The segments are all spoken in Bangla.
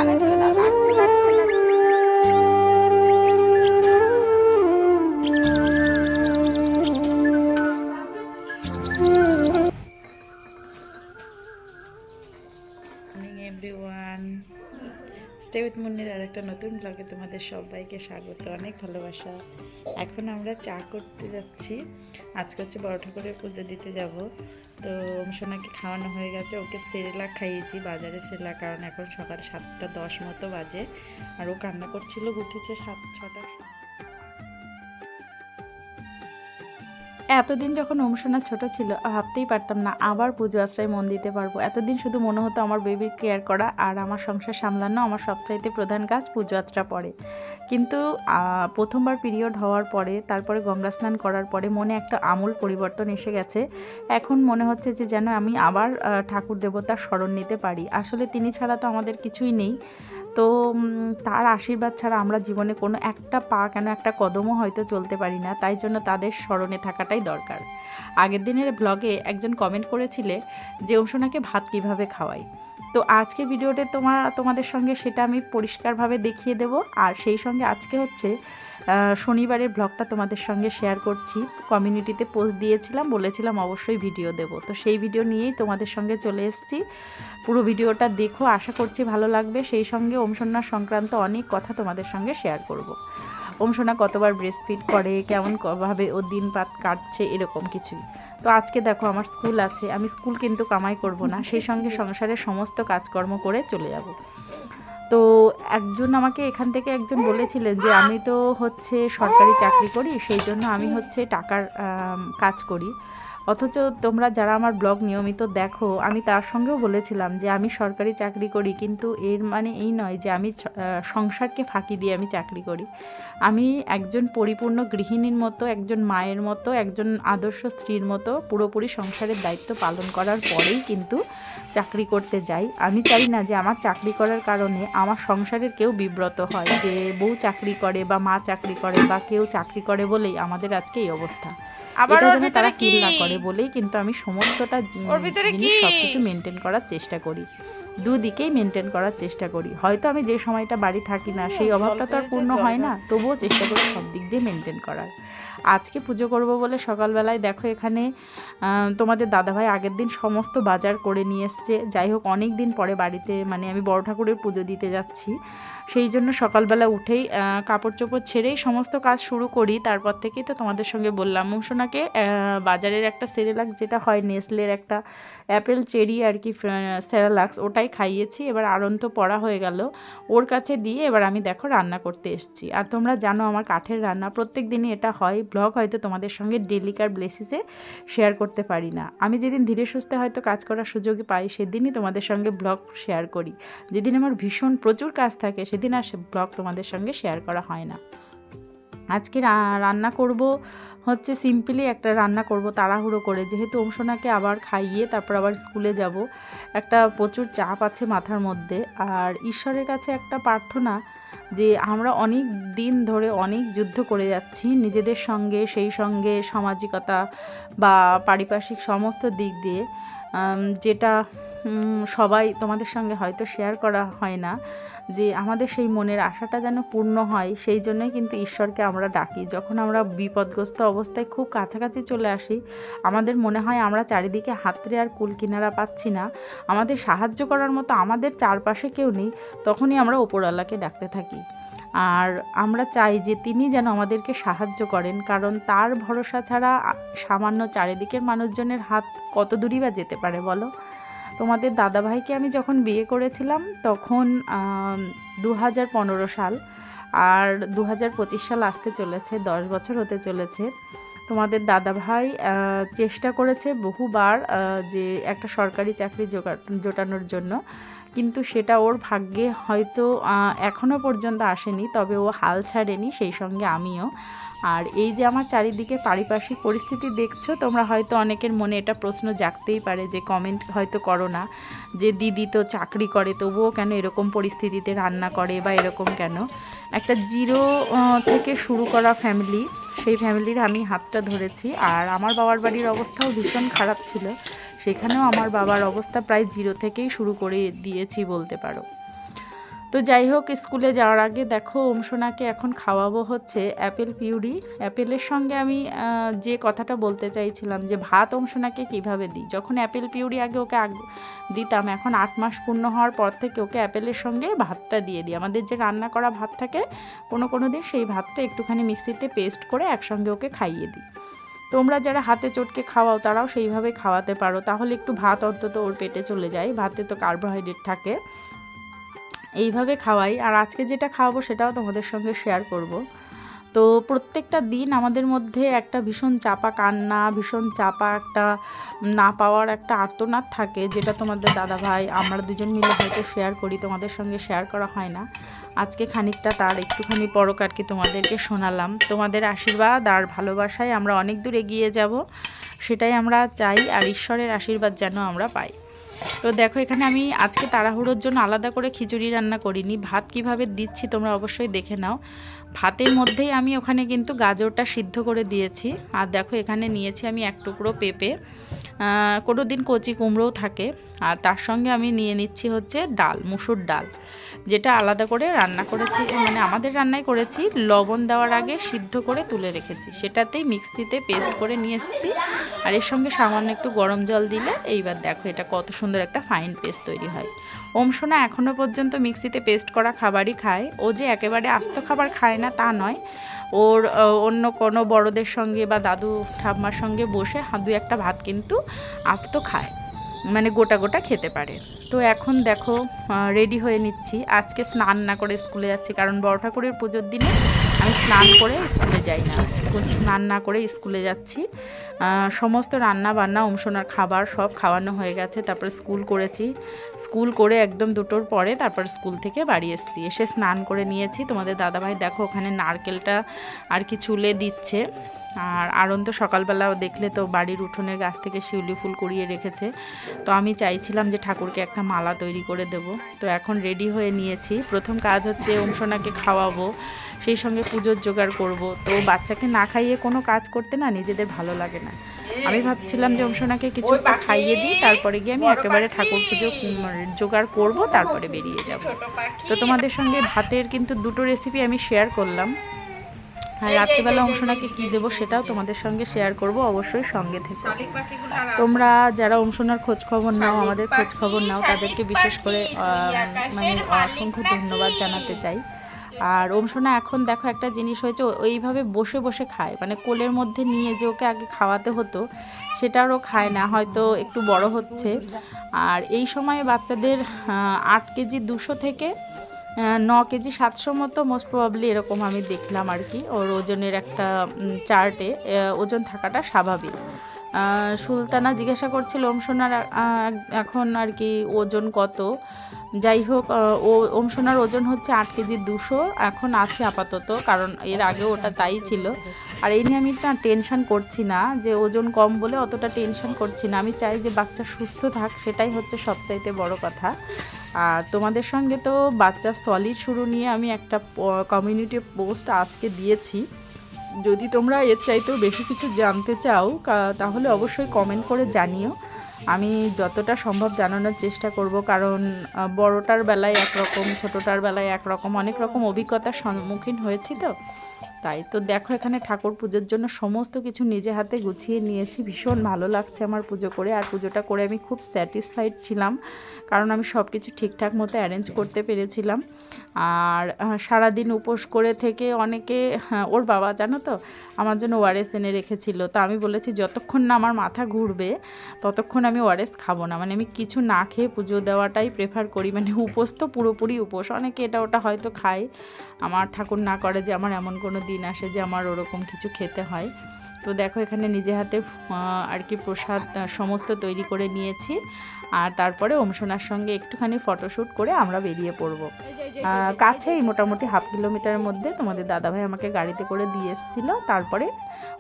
কানে ছেড়ে দাও, লাগছে লাগছে লাগছে। মর্নিং এভরিওয়ান, স্টে উইথ মুন্নির আর একটা নতুন ব্লগে তোমাদের সবাইকে স্বাগত, অনেক ভালোবাসা। এখন আমরা চা করতে যাচ্ছি। আজকে হচ্ছে বড় ঠাকুরের পুজো দিতে যাব। তো সোনাকে খাওয়ানো হয়ে গেছে, ওকে সেরেলাক খাইয়েছি, বাজারে সেরেলাক, কারণ এখন সকাল 7:10 মতো বাজে। আর ও কান্না করছিল, উঠেছে 6টার। এতদিন যখন ওমসোনা ছোট ছিল ভাবতেই পারতাম না আবার পুজো আশ্রয় মন দিতে পারবো। এতদিন শুধু মনে হতো আমার বেবির কেয়ার করা আর আমার সংসার সামলানো আমার সবচাইতে প্রধান কাজ পুজো আশ্রা পড়ে। কিন্তু প্রথমবার পিরিয়ড হওয়ার পরে, তারপরে গঙ্গা স্নান করার পরে মনে একটা আমূল পরিবর্তন এসে গেছে। এখন মনে হচ্ছে যে যেন আমি আবার ঠাকুর দেবতার স্মরণ নিতে পারি। আসলে তিনি ছাড়া তো আমাদের কিছুই নেই। তো তার আশীর্বাদ ছাড়া আমরা জীবনে কোনো একটা পা কেন একটা কদমও হয়তো চলতে পারি না। তাই জন্য তাদের স্মরণে থাকাটাই দরকার। আগের দিনের ব্লগে একজন কমেন্ট করেছিলে যে ওমসোনাকে ভাত কিভাবে খাওয়াই। তো আজকে ভিডিওতে তোমাদের সঙ্গে সেটা আমি পরিষ্কারভাবে দেখিয়ে দেব। আর সেই সঙ্গে আজকে হচ্ছে শনিবারের ব্লগটা তোমাদের সঙ্গে শেয়ার করছি। কমিউনিটিতে পোস্ট দিয়েছিলাম, বলেছিলাম অবশ্যই ভিডিও দেব। তো সেই ভিডিও নিয়েই তোমাদের সঙ্গে চলে এসেছি। পুরো ভিডিওটা দেখো, আশা করছি ভালো লাগবে। সেই সঙ্গে ওমসোনা সংক্রান্ত অনেক কথা তোমাদের সঙ্গে শেয়ার করব। ওমসোনা কতবার ব্রেস্ট ফিড করে, কেমন ভাবে ও দিনপাত কাটছে, এরকম কিছুই। তো আজকে দেখো আমার স্কুল আছে, আমি স্কুল কিন্তু কামাই করব না, সেই সঙ্গে সংসারের সমস্ত কাজকর্ম করে চলে যাব। তো একজন আমাকে এখান থেকে একজন বলেছিলেন যে আমি তো হচ্ছে সরকারি চাকরি করি, সেই জন্য আমি হচ্ছে টাকার কাজ করি। অথচ তোমরা যারা আমার ব্লগ নিয়মিত দেখো, আমি তার সঙ্গেও বলেছিলাম যে আমি সরকারি চাকরি করি, কিন্তু এর মানে এই নয় যে আমি সংসারকে ফাঁকি দিয়ে আমি চাকরি করি। আমি একজন পরিপূর্ণ গৃহিণীর মতো, একজন মায়ের মতো, একজন আদর্শ স্ত্রীর মতো পুরোপুরি সংসারের দায়িত্ব পালন করার পরেই কিন্তু চাকরি করতে যাই। আমি চাই না যে আমার চাকরি করার কারণে আমার সংসারের কেউ বিব্রত হয়, যে বউ চাকরি করে বা মা চাকরি করে বা কেউ চাকরি করে বলেই আমাদের আজকে এই অবস্থা। এটা যেন তারা ফিল না করে বলেই কিন্তু আমি সমস্তটা জিনিস সবকিছু মেনটেন করার চেষ্টা করি, দুদিকেই মেনটেন করার চেষ্টা করি। হয়তো আমি যে সময়টা বাড়ি থাকি না, সেই অভাবটা তো আর পূর্ণ হয় না, তবুও চেষ্টা করি সব দিক দিয়ে মেনটেন করার। আজকে পুজো করব বলে সকালবেলায় দেখো এখানে তোমাদের দাদাভাই আগের দিন সমস্ত বাজার করে নিয়ে এসছে। যাই হোক, অনেক দিন পরে বাড়িতে মানে আমি বড় ঠাকুরের পুজো দিতে যাচ্ছি, সেই জন্য সকালবেলা উঠেই কাপড় চোপড় ছেড়েই সমস্ত কাজ শুরু করি। তারপর থেকেই তো তোমাদের সঙ্গে বললাম ওমসোনাকে বাজারের একটা সেরেলাক্স, যেটা হয় নেসলের একটা অ্যাপেল চেরি আর কি সেরেলাক্স, ওটাই খাইয়েছি। এবার আরন্ত পড়া হয়ে গেল, ওর কাছে দিয়ে এবার আমি দেখো রান্না করতে এসেছি। আর তোমরা জানো আমার কাঠের রান্না প্রত্যেক দিনই এটা হয়। ব্লগ হয়তো তোমাদের সঙ্গে ডেলিকার বেসিসে শেয়ার করতে পারি না। আমি যেদিন ধীরে সুস্থে হয়তো কাজ করার সুযোগ পাই সেদিনই তোমাদের সঙ্গে ব্লগ শেয়ার করি। যেদিন আমার ভীষণ প্রচুর কাজ থাকে সেদিন আর ব্লগ তোমাদের সঙ্গে শেয়ার করা হয় না। আজকে রান্না করব হচ্ছে সিম্পলি একটা রান্না করব তাড়াহুড়ো করে, যেহেতু ওমসোনাকে আবার খাইয়ে তারপর আবার স্কুলে যাব। একটা প্রচুর চাপ আছে মাথার মধ্যে। আর ঈশ্বরের কাছে একটা প্রার্থনা যে আমরা অনেক দিন ধরে অনেক যুদ্ধ করে যাচ্ছি নিজেদের সঙ্গে, সেই সঙ্গে সামাজিকতা বা পারিপার্শ্বিক সমস্ত দিক দিয়ে, যেটা সবাই তোমাদের সঙ্গে হয়তো শেয়ার করা হয় না, যে আমাদের সেই মনের আশাটা যেন পূর্ণ হয়। সেই জন্যই কিন্তু ঈশ্বরকে আমরা ডাকি। যখন আমরা বিপদগ্রস্ত অবস্থায় খুব কাছাকাছি চলে আসি, আমাদের মনে হয় আমরা চারিদিকে হাতড়ে আর কুল কিনারা পাচ্ছি না, আমাদের সাহায্য করার মতো আমাদের চারপাশে কেউ নেই, তখনই আমরা ওপরওয়ালাকে ডাকতে থাকি। আর আমরা চাই যে তিনি যেন আমাদেরকে সাহায্য করেন, কারণ তার ভরসা ছাড়া সামান্য চারিদিকের মানুষজনের হাত কত দূরই বা যেতে পারে বলো। তোমাদের দাদাভাইকে আমি যখন বিয়ে করেছিলাম তখন 2015 সাল, আর 2025 সাল আসতে চলেছে, 10 বছর হতে চলেছে। তোমাদের দাদাভাই চেষ্টা করেছে বহুবার যে একটা সরকারি চাকরি জোটানোর জন্য, কিন্তু সেটা ওর ভাগ্যে হয়তো এখনও পর্যন্ত আসেনি, তবে ও হাল ছাড়েনি, সেই সঙ্গে আমিও। আর এই যে আমার চারিদিকে পারিপার্শ্বিক পরিস্থিতি দেখছো, তোমরা হয়তো অনেকের মনে এটা প্রশ্ন জাগতেই পারে, যে কমেন্ট হয়তো করো না যে দিদি তো চাকরি করে তবুও কেন এরকম পরিস্থিতিতে রান্না করে বা এরকম কেন। একটা জিরো থেকে শুরু করা ফ্যামিলি, সেই ফ্যামিলির আমি হাতটা ধরেছি। আর আমার বাবার বাড়ির অবস্থাও ভীষণ খারাপ ছিল, সেখানেও আমার বাবার অবস্থা প্রায় জিরো থেকেই শুরু করে দিয়েছি বলতে পারো। তো যাই হোক, স্কুলে যাওয়ার আগে দেখো ওমসোনাকে এখন খাওয়াবো হচ্ছে অ্যাপেল পিউরি। অ্যাপেলের সঙ্গে আমি যে কথাটা বলতে চাইছিলাম যে ভাত ওমসোনাকে কিভাবে দিই, যখন অ্যাপেল পিউরি আগে ওকে দিতাম, এখন 8 মাস পূর্ণ হওয়ার পর থেকে ওকে অ্যাপেলের সঙ্গে ভাতটা দিয়ে দিই। আমাদের যে রান্না করা ভাত থাকে কোনো দিন সেই ভাতটা একটুখানি মিক্সিতে পেস্ট করে একসঙ্গে ওকে খাইয়ে দিই। তোমরা যারা হাতে চটকে খাওয়াও তারাও সেইভাবে খাওয়াতে পারো, তাহলে একটু ভাত অন্তত ওর পেটে চলে যায়, ভাতে তো কার্বোহাইড্রেট থাকে। এইভাবে খাওয়াই। আর আজকে যেটা খাওয়াবো সেটাও তোমাদের সঙ্গে শেয়ার করব। তো প্রত্যেকটা দিন আমাদের মধ্যে একটা ভীষণ চাপা কান্না, ভীষণ চাপা একটা না পাওয়ার একটা আর্তনাদ থাকে, যেটা তোমাদের দাদাভাই আমরা দুজন মিলে হয়তো শেয়ার করি, তোমাদের সঙ্গে শেয়ার করা হয় না। আজকে খানিকটা তার একটুখানি পরক আর কি তোমাদেরকে শোনালাম। তোমাদের আশীর্বাদ আর ভালোবাসায় আমরা অনেক দূর এগিয়ে যাব, সেটাই আমরা চাই, আর ঈশ্বরের আশীর্বাদ যেন আমরা পাই। তো দেখো, এখানে আমি আজকে তাড়াহুড়োর জন্য আলাদা করে খিচুড়ি রান্না করিনি। ভাত কিভাবে দিচ্ছি তোমরা অবশ্যই দেখে নাও। ভাতের মধ্যেই আমি ওখানে কিন্তু গাজরটা সিদ্ধ করে দিয়েছি। আর দেখো, এখানে নিয়েছি আমি 1 টুকরো পেঁপে, কোনো দিন কচি কুমড়োও থাকে। আর তার সঙ্গে আমি নিয়ে নিচ্ছি হচ্ছে ডাল, মুসুর ডাল, যেটা আলাদা করে রান্না করেছি, মানে আমাদের রান্নায় করেছি, লবণ দেওয়ার আগে সিদ্ধ করে তুলে রেখেছি, সেটাতেই মিক্সিতে পেস্ট করে নিয়ে এসেছি। আর এর সঙ্গে সামান্য একটু গরম জল দিলে এইবার দেখো এটা কত সুন্দর একটা ফাইন পেস্ট তৈরি হয়। ওমসোনা এখনও পর্যন্ত মিক্সিতে পেস্ট করা খাবারই খায়। ও যে একেবারে আস্ত খাবার খায় না তা নয়, ওর অন্য কোনো বড়দের সঙ্গে বা দাদু ঠাম্মার সঙ্গে বসে 2-1টা ভাত কিন্তু আস্ত খায়, মানে গোটা গোটা খেতে পারে। তো এখন দেখো রেডি হয়ে নিচ্ছি। আজকে স্নান না করে স্কুলে যাচ্ছি, কারণ বড় ঠাকুরের পুজোর দিনে আমি স্নান করে স্কুলে যাই না, স্নান না করে স্কুলে যাচ্ছি। সমস্ত রান্না বান্না ওমসোনার খাবার সব খাওয়ানো হয়ে গেছে, তারপর স্কুল করেছি, স্কুল করে একদম 2টোর পরে তারপর স্কুল থেকে বাড়ি এসেছি, এসে স্নান করে নিয়েছি। তোমাদের দাদাভাই দেখো ওখানে নারকেলটা আর কি চুলে দিচ্ছে। আর আরন তো সকালবেলাও দেখলে তো বাড়ির উঠোনের গাছ থেকে শিউলি ফুল কুড়িয়ে রেখেছে, তো আমি চাইছিলাম যে ঠাকুরকে একটা মালা তৈরি করে দেব। তো এখন রেডি হয়ে নিয়েছি। প্রথম কাজ হচ্ছে ওমসোনাকে খাওয়াবো, সেই সঙ্গে পুজোর জোগাড় করব। তো বাচ্চাকে না খাইয়ে কোনো কাজ করতে না নিজেদের ভালো লাগে না। আমি ভাবছিলাম যে ওমসোনাকে কিছু একটা খাইয়ে দিই, তারপরে গিয়ে আমি একেবারে ঠাকুর পুজো জোগাড় করব, তারপরে বেরিয়ে যাব। তো তোমাদের সঙ্গে ভাতের কিন্তু 2টো রেসিপি আমি শেয়ার করলাম। আর রাত্রিবেলা ওমসোনাকে কী দেবো সেটাও তোমাদের সঙ্গে শেয়ার করব, অবশ্যই সঙ্গে থেকে। তোমরা যারা ওমসোনার খোঁজ খবর নাও, আমাদের খোঁজ খবর নাও, তাদেরকে বিশেষ করে মানে অসংখ্য ধন্যবাদ জানাতে চাই। আর ওমসোনা এখন দেখো একটা জিনিস হয়েছে, ওইভাবে বসে বসে খায়, মানে কোলের মধ্যে নিয়ে যে ওকে আগে খাওয়াতে হতো সেটারও খায় না, হয়তো একটু বড় হচ্ছে। আর এই সময়ে বাচ্চাদের 8 কেজি 200 থেকে 9 কেজি 700 মতো মোস্ট প্রবাবলি এরকম আমি দেখলাম আর কি, ওর ওজনের একটা চার্টে ওজন থাকাটা স্বাভাবিক। সুলতানা জিজ্ঞাসা করছিল ওমসোনার এখন আর কি ওজন কত। যাই হোক, ওমসোনার ওজন হচ্ছে 8 কেজি 200 এখন আছে আপাতত, কারণ এর আগেও ওটা তাই ছিল। আর এই নিয়ে আমি না টেনশন করছি না, যে ওজন কম বলে অতটা টেনশন করছি না। আমি চাই যে বাচ্চা সুস্থ থাক, সেটাই হচ্ছে সবচাইতে বড় কথা। আর তোমাদের সঙ্গে তো বাচ্চার সলিড শুরু নিয়ে আমি একটা কমিউনিটি পোস্ট আজকে দিয়েছি। যদি তোমরা এর চাইতেও বেশি কিছু জানতে চাও তাহলে অবশ্যই কমেন্ট করে জানিও, আমি যতটা সম্ভব জানানোর চেষ্টা করব। কারণ বড়টার বেলায় একরকম, ছোটোটার বেলায় একরকম, অনেক রকম অভিজ্ঞতার সম্মুখীন হয়েছি। তো তাই তো দেখো, এখানে ঠাকুর পুজোর জন্য সমস্ত কিছু নিজে হাতে গুছিয়ে নিয়েছি। ভীষণ ভালো লাগছে আমার পুজো করে, আর পুজোটা করে আমি খুব স্যাটিসফাইড ছিলাম, কারণ আমি সব কিছু ঠিকঠাক মতো অ্যারেঞ্জ করতে পেরেছিলাম। আর সারাদিন উপোস করে থেকে অনেকে, ওর বাবা জানো তো আমার জন্য ওআরএস এনে রেখেছিল। তো আমি বলেছি যতক্ষণ না আমার মাথা ঘুরবে ততক্ষণ আমি ওআরএস খাবো না, মানে আমি কিছু না খেয়ে পুজো দেওয়াটাই প্রেফার করি। মানে উপোস তো পুরোপুরি উপোস, অনেকে এটা ওটা হয়তো খায়, আমার ঠাকুর না করে যে আমার এমন কোনো দিন আসে যে আমার ওরকম কিছু খেতে হয়। তো দেখো, এখানে নিজে হাতে আর কি প্রসাদ সমস্ত তৈরি করে নিয়েছি। আর তারপরে ওমসোনার সঙ্গে একটুখানি ফটোশ্যুট করে আমরা বেরিয়ে পড়ব। কাছেই, মোটামুটি 1/2 কিলোমিটারের মধ্যে তোমাদের দাদাভাই আমাকে গাড়িতে করে দিয়ে এসেছিলো। তারপরে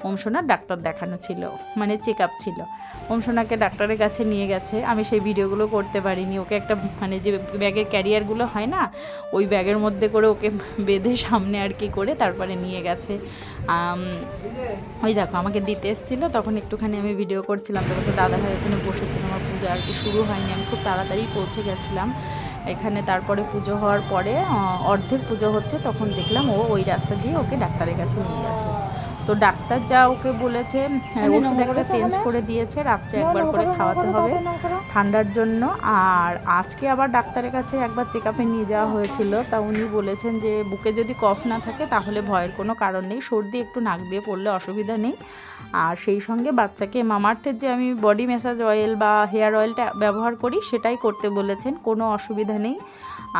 ওমসোনার ডাক্তার দেখানো ছিল, মানে চেক আপ ছিল। ওমসোনাকে ডাক্তারের কাছে নিয়ে গেছে, আমি সেই ভিডিওগুলো করতে পারিনি। ওকে একটা মানে যে ব্যাগের ক্যারিয়ারগুলো হয় না, ওই ব্যাগের মধ্যে করে ওকে বেঁধে সামনে আর কি করে তারপরে নিয়ে গেছে। ওই দেখো আমাকে দিতে এসেছিলো, তখন একটুখানি আমি ভিডিও করছিলাম। তখন তো দাদাভাই ওখানে বসেছিল, আমার পুজো আর কি শুরু হয়নি, আমি খুব তাড়াতাড়ি পৌঁছে গেছিলাম। এখানে তারপরে পুজো হওয়ার পরে অর্ধেক পুজো হচ্ছে, তখন দেখলাম ও ওই রাস্তা দিয়ে ওকে ডাক্তারের কাছে নিয়ে গেছে। তো ডাক্তার যা ওকে বলেছে ওষুধ একটা চেঞ্জ করে দিয়েছে, রাত্রে একবার করে খাওয়াতে হবে ঠান্ডার জন্য। আর আজকে আবার ডাক্তারের কাছে একবার চেক আপে নিয়ে যাওয়া হয়েছিল, তা উনি বলেছেন যে বুকে যদি কফ না থাকে তাহলে ভয়ের কোনো কারণ নেই, সর্দি একটু নাক দিয়ে পড়লে অসুবিধা নেই। আর সেই সঙ্গে বাচ্চাকে মামাআর্থের যে আমি বডি ম্যাসাজ অয়েল বা হেয়ার অয়েলটা ব্যবহার করি সেটাই করতে বলেছেন, কোনো অসুবিধা নেই।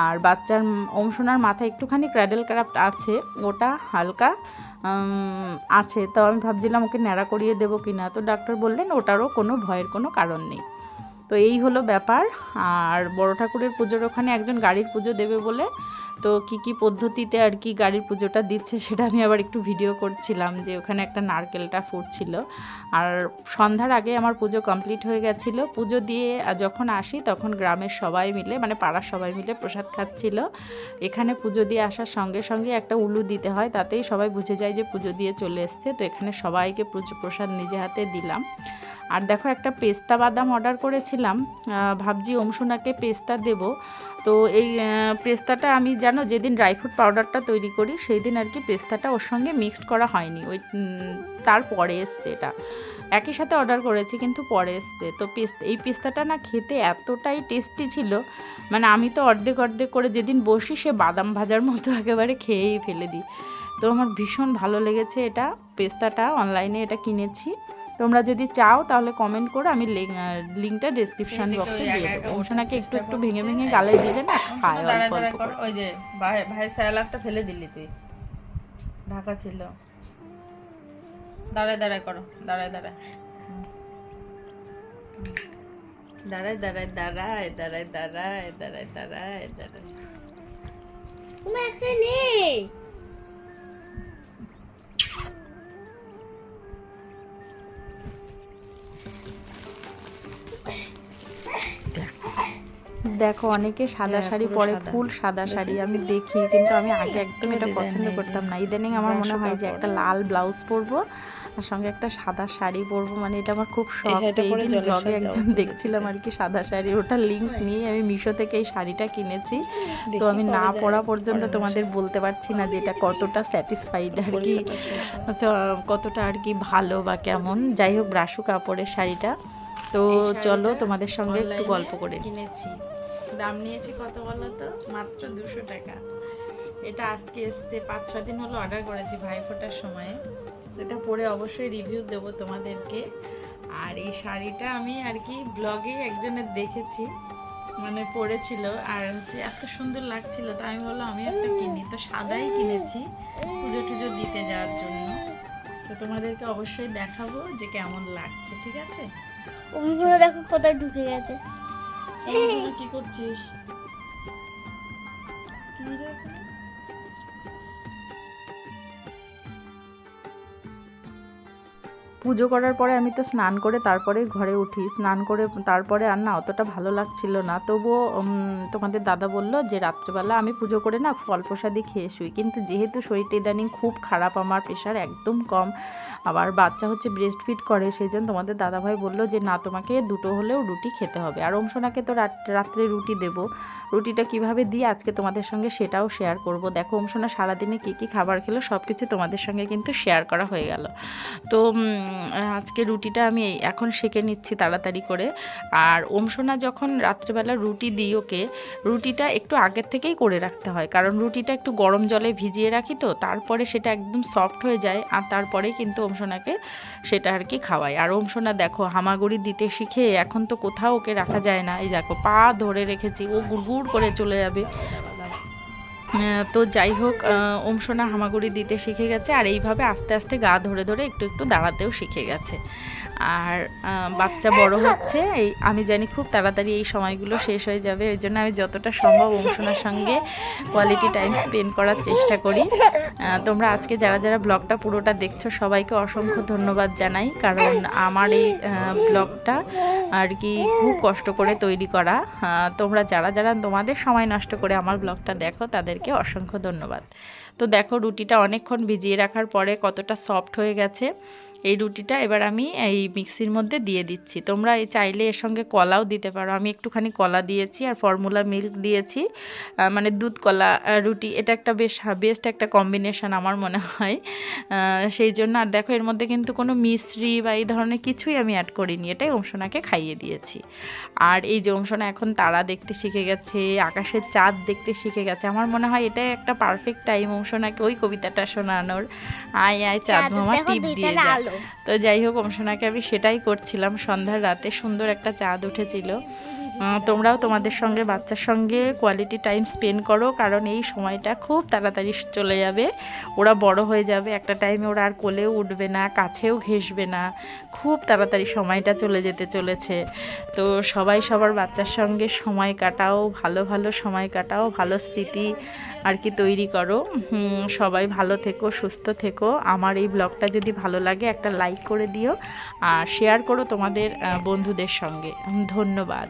আর বাচ্চার অংশনার মাথায় একটুখানি ক্র্যাডেল ক্রাফট আছে, ওটা হালকা আছে, তো আমি ভাবছিলাম ওকে ন্যাড়া করিয়ে দেবো কিনা, তো ডাক্তার বললেন ওটারও কোনো ভয়ের কোনো কারণ নেই। তো এই হলো ব্যাপার। আর বড় ঠাকুরের পুজোর ওখানে একজন গাড়ির পুজো দেবে বলে, তো কি পদ্ধতিতে আর কি গাড়ির পুজোটা দিচ্ছে সেটা আমি আবার একটু ভিডিও করছিলাম, যে ওখানে একটা নারকেলটা ফুটছিল। আর সন্ধ্যার আগে আমার পুজো কমপ্লিট হয়ে গেছিলো। পুজো দিয়ে যখন আসি তখন গ্রামের সবাই মিলে, মানে পাড়ার সবাই মিলে প্রসাদ খাচ্ছিল। এখানে পুজো দিয়ে আসার সঙ্গে সঙ্গে একটা উলু দিতে হয়, তাতেই সবাই বুঝে যায় যে পুজো দিয়ে চলে এসছে। তো এখানে সবাইকে প্রসাদ নিজে হাতে দিলাম। আর দেখো একটা পেস্তা বাদাম অর্ডার করেছিলাম, ভাবছি অংশুনাকে পেস্তা দেব। তো এই পেস্তাটা আমি জানো যেদিন ড্রাই ফ্রুট পাউডারটা তৈরি করি সেই দিন আর কি পেস্তাটা ওর সঙ্গে মিক্সড করা হয়নি, ওই তারপরে এসছে, এটা একই সাথে অর্ডার করেছি কিন্তু পরে এসছে। তো এই পেস্তাটা না খেতে এতটাই টেস্টি ছিল, মানে আমি তো অর্ধেক করে যেদিন বসি সে বাদাম ভাজার মতো একেবারে খেয়েই ফেলে দিই। তো আমার ভীষণ ভালো লেগেছে এটা পেস্তাটা, অনলাইনে এটা কিনেছি। তোমরা যদি চাও তাহলে কমেন্ট করো, আমি লিঙ্কটা ডেসক্রিপশন বক্সে দিয়ে দেবো। অংশনাকে একটু ভেঙে গালে দিবে না, খায় অল্প অল্প করে। ওই যে ভাই স্যালাডটা ফেলে দিলি তুই, ঢাকা ছিল। দাঁড়ায় করো, দাঁড়ায় দেখো অনেকে সাদা শাড়ি পরে, ফুল সাদা শাড়ি আমি দেখি, কিন্তু আমি আগে একদম এটা পছন্দ করতাম না। ইদানিং আমার মনে হয় যে একটা লাল ব্লাউজ পরবো আর সঙ্গে একটা সাদা শাড়ি পরবো, মানে এটা আমার খুব শখ। এইদিন ব্লগে একজন দেখছিলাম আর কি সাদা শাড়ি, ওটার লিঙ্ক নিয়ে আমি মিশো থেকে এই শাড়িটা কিনেছি। তো আমি না পরা পর্যন্ত তোমাদের বলতে পারছি না যে এটা কতটা স্যাটিসফাইড আর কি, কতটা আর কি ভালো বা কেমন। যাই হোক, ব্রাশু কাপড়ের শাড়িটা। তো চলো তোমাদের সঙ্গে একটু গল্প করে। কিনেছি, দাম নিয়েছি কত বলো তো, মাত্র 200 টাকা। এটা আজকে এসছে, 5-6 দিন হলো অর্ডার করেছি ভাইফোঁটার সময়ে। এটা পরে অবশ্যই রিভিউ দেবো তোমাদেরকে। আর এই শাড়িটা আমি আর কি ব্লগে একজনের দেখেছি, মানে পরেছিল, আর হচ্ছে এত সুন্দর লাগছিল, তো আমি বললাম আমি একটা কিনি। তো সাদাই কিনেছি পুজো দিতে যাওয়ার জন্য। তো তোমাদেরকে অবশ্যই দেখাবো যে কেমন লাগছে, ঠিক আছে? ওগুলো দেখো কোথায় ঢুকে গেছে। কি করছিস? পুজো করার পরে আমি তো স্নান করে তারপরেই ঘরে উঠি, স্নান করে তারপরে আর না অতটা ভালো লাগছিল না। তবুও তোমাদের দাদা বলল যে রাত্রেবেলা আমি পুজো করে না ফল প্রসাদই খেয়ে শুই, কিন্তু যেহেতু শরীরটা ইদানিং খুব খারাপ, আমার প্রেশার একদম কম, আবার বাচ্চা হচ্ছে ব্রেস্ট ফিড করে, সেই জন্য তোমাদের দাদাভাই বললো যে না তোমাকে 2টো হলেও রুটি খেতে হবে। আর অংশনাকে তো রাত্রে রুটি দেবো, রুটিটা কিভাবে দিই আজকে তোমাদের সঙ্গে সেটাও শেয়ার করব। দেখো অংশনা সারাদিনে কী খাবার খেলো সব কিছু তোমাদের সঙ্গে কিন্তু শেয়ার করা হয়ে গেল। তো আজকে রুটিটা আমি এখন সেঁকে নিচ্ছি তাড়াতাড়ি করে। আর অংশনা যখন রাত্রেবেলা রুটি দিই ওকে, রুটিটা একটু আগের থেকেই করে রাখতে হয়, কারণ রুটিটা একটু গরম জলে ভিজিয়ে রাখি, তো তারপরে সেটা একদম সফট হয়ে যায়, আর তারপরেই কিন্তু অংশনাকে সেটা আর কি খাওয়াই। আর অংশনা দেখো হামাগুড়ি দিতে শিখে এখন তো কোথাও ওকে রাখা যায় না, এই দেখো পা ধরে রেখেছি, ও গুড়গুড় করে চলে যাবে। তো যাই হোক, অংশনা হামাগুড়ি দিতে শিখে গেছে, আর এইভাবে আস্তে আস্তে গা ধরে একটু দাঁড়াতেও শিখে গেছে। আর বাচ্চা বড় হচ্ছে, এই আমি জানি খুব তাড়াতাড়ি এই সময়গুলো শেষ হয়ে যাবে, ওই জন্য আমি যতটা সম্ভব অংশনার সঙ্গে কোয়ালিটি টাইম স্পেন্ড করার চেষ্টা করি। তোমরা আজকে যারা পুরোটা দেখছো সবাইকে অসংখ্য ধন্যবাদ জানাই, কারণ আমার এই ব্লগটা আর কি খুব কষ্ট করে তৈরি করা। তোমরা যারা তোমাদের সময় নষ্ট করে আমার ব্লগটা দেখো তাদেরকে অসংখ্য ধন্যবাদ। তো দেখো রুটিটা অনেকক্ষণ ভিজিয়ে রাখার পরে কতটা সফট হয়ে গেছে। এই রুটিটা এবার আমি এই মিক্সির মধ্যে দিয়ে দিচ্ছি। তোমরা এই চাইলে এর সঙ্গে কলাও দিতে পারো। আমি একটুখানি কলা দিয়েছি আর ফর্মুলা মিল্ক দিয়েছি, মানে দুধ কলা রুটি। এটা একটা বেস্ট একটা কম্বিনেশন আমার মনে হয়। সেই জন্য আর দেখো এর মধ্যে কিন্তু কোনো মিশ্রি বা এই ধরনের কিছুই আমি অ্যাড করিনি, এটাই ওমসোনাকে খাইয়ে দিয়েছি। আর এই যে ওমসোনা এখন তারা দেখতে শিখে গেছে, আকাশের চাঁদ দেখতে শিখে গেছে। আমার মনে হয় এটাই একটা পারফেক্ট টাইম ওমসোনাকে ওই কবিতাটা শোনানোর, আয় আয় চাঁদ মামা টিপ দিয়ে যা। তো যাই হোক ওমসোনাকে আমি সেটাই করছিলাম। সন্ধ্যার রাতে সুন্দর একটা চাঁদ উঠেছিল। তোমরাও তোমাদের সঙ্গে বাচ্চার সঙ্গে কোয়ালিটি টাইম স্পেন্ড করো, কারণ এই সময়টা খুব তাড়াতাড়ি চলে যাবে। ওরা বড় হয়ে যাবে, একটা টাইমে ওরা আর কোলেও উঠবে না, কাছেও ঘেঁষবে না, খুব তাড়াতাড়ি সময়টা চলে যেতে চলেছে। তো সবাই সবার বাচ্চার সঙ্গে সময় কাটাও, ভালো ভালো সময় কাটাও, ভালো স্মৃতি আর কি তৈরি করো। সবাই ভালো থেকো, সুস্থ থেকো। আমার এই ব্লগটা যদি ভালো লাগে একটা লাইক করে দিও আর শেয়ার করো তোমাদের বন্ধুদের সঙ্গে। ধন্যবাদ।